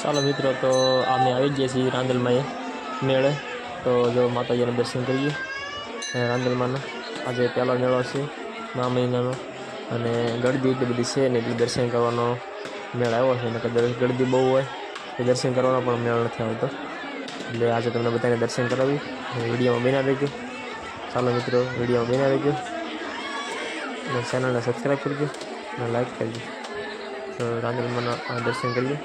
ચાલો મિત્રો, તો અમે આવી ગયા છીએ રાંદલમાં મેળે. તો જો માતાજીના દર્શન કરીએ રાંદલમાંના. આજે પહેલો મેળો છે મા મહિનાનો, અને ગળદી એટલી બધી છે ને એટલે દર્શન કરવાનો મેળ આવ્યો છે. અને ગળદી બહુ હોય તો દર્શન કરવાનો પણ મેળ નથી આવતો, એટલે આજે તમને બધાને દર્શન કરાવી. વિડીયોમાં બન્યા રહેજો. ચાલો મિત્રો, વિડીયોમાં બન્યા રહેજો અને ચેનલને સબસ્ક્રાઈબ કરજો અને લાઈક કરજો. તો રાંદલમાંના દર્શન કરીએ.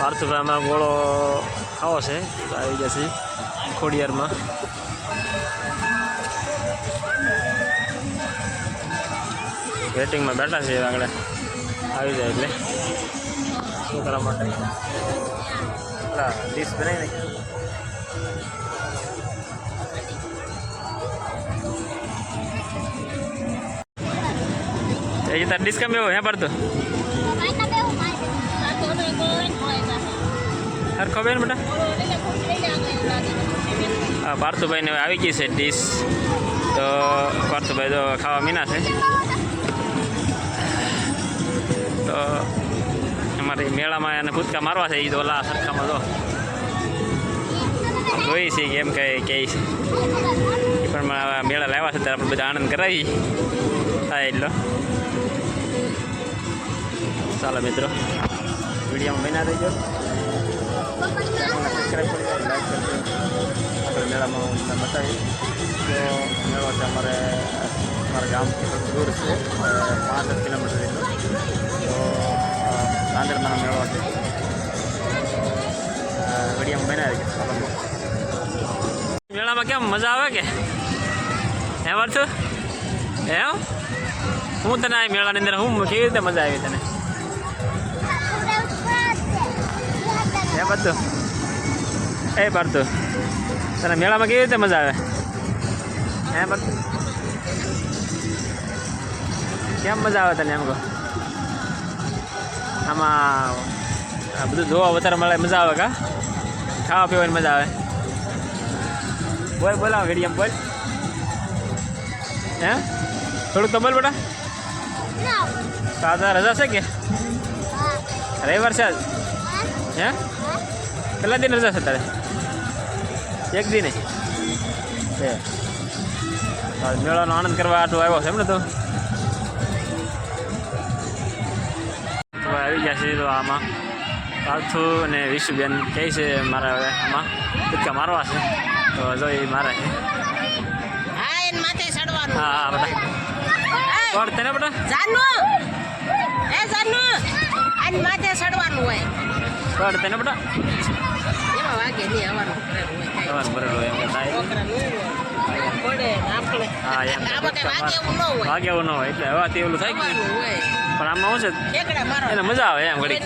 પાર્થભાઈ અમારો ગોળો ખાવો છે તો આવી જશે ખોડિયારમાં. વેટિંગમાં બેઠા છે, આગળ આવી જાય એટલે છોકરા માટે ડીશ બનાવી નાખી. તાર ડીશ કેમ એવું હે પડતું સરખો બેન બેટા? હા, પાર્થભાઈને આવી ગઈ છે ડીશ. તો પાર્થભાઈ તો ખાવા મીના છે. તો અમારે મેળામાં એને કૂદકા મારવા છે. એ તો ઓલા સરખામાં તો જોઈ છે કે એમ કહે છે. એ પણ મેળા લાવ્યા છે ત્યારે આપણે બધા આનંદ કરાવી થાય એટલો. ચાલો મિત્રો, વિડીયોમાં બન્યા રહીજો. સબસ્ક્રાઈબ કરી દો, લાઈક કરજો. આપણે મેળામાં હું તમને બતાવી. તો મેળો છે અમારા ગામથી થોડું દૂર છે, 65 કિલોમીટર જેટલું. તો રાંદલમાંનો મેળો છે. વિડીયોમાં બન્યા રહીજો. ચાલો, મેળામાં કેમ મજા આવે કે હે વર્તું? એમ હું તને આ મેળાની અંદર હું કેવી રીતે મજા આવી તને? હે બધું એ પાર્થુ, તને મેળામાં કેવી રીતે મજા આવે? હે બધું કેમ મજા આવે તને એમ કહો? આમાં બધું જોવા વધારે મળે, મજા આવે કા? ખાવા પીવાની મજા આવે? બોલ બોલાવો ઘડીએમ બોલ. હે થોડુંક તો બોલ બેટા. તાજા રજા છે કે રવિવાર છે? હે કેટલા દિન રજા છે તારે? એક દિન મેળાનો આનંદ કરવા આટલું આવ્યો છે એમ ને? તો આવી ગયા છે. તો આમાં પાર્થુ અને વિશુબેન કહે છે મારા હવે આમાં કૂદકા મારવા છે. તો જો એ મારે છે. હા હા બેટા પડતે ને બેટા? માથે ચડવાનું હોય પડતે ને બેટા? એમાં વાગે નહીં આવવાનું ભરેલું હોય એમ થાય. હા એમ વાગે એવું ન હોય એટલે હવા તેવું થાય કે. પણ આમાં શું છે એને મજા આવે એમ ઘડી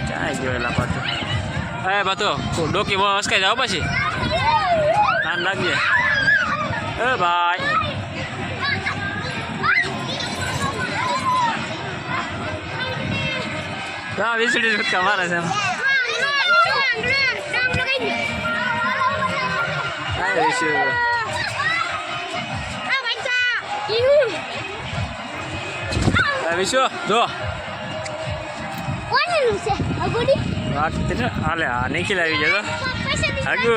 ચાય ગયો એલા પાછું. હે પાછો ડોકી બહુ હસકાઈ જાવ પછી ધ્યાન રાખજે. એ ભાઈ હા, વીસડી કૂદકા મારે છે એમ. વિશુ જો હાલે હા નિખિલ આવી જતો આગુ.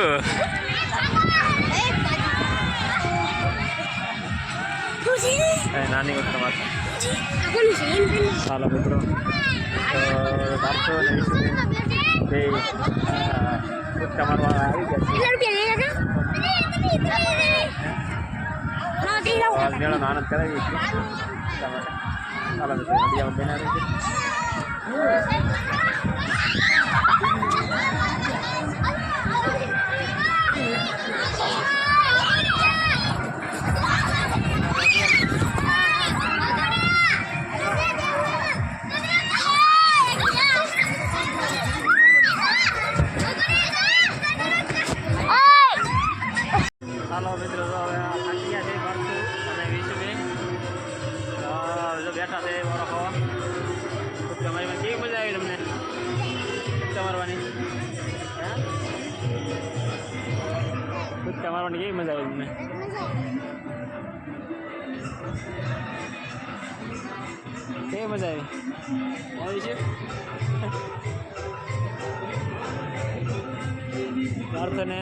નાની વખત ચાલો મિત્રો બારસો અને 20 બે કૂદકા મારવા આવી ગયા છે આજ મેળાનો આનંદ કરાવીએ છીએ એટલા માટે ચાલો મિત્રો મજામાં બના રહી છે ચાલો મિત્રો તો હવે થાકી ગયા છે બારસો અને 20 બે જો બેઠા છે મારો ખાવા કૂદકા મારવાની કેવી મજા આવી તમને કૂદકા મારવાની કૂદકા મારવાની કેવી મજા આવી તમને કેવી મજા આવી છે પ્રાર્થને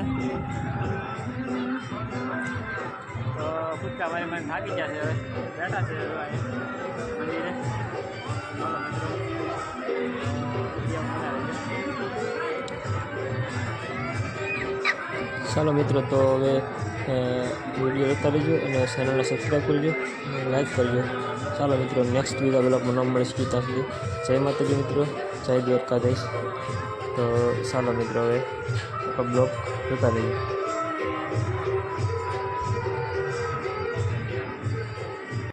તો કૂદકા મારી મને થાકી ગયા છે હવે બેઠા છે મંદિરે ચાલો મિત્રો તો હવે વિડીયો જોતા રહેજો અને ચેનલને સબસ્ક્રાઈબ કરજો અને લાઈક કરજો ચાલો મિત્રો નેક્સ્ટ બીજા બ્લોગમાં ન મળીશું ત્યાં સુધી જય માતાજી મિત્રો જય દ્વારકાધીશ તો ચાલો મિત્રો હવે બ્લોગ જોતા રહેજો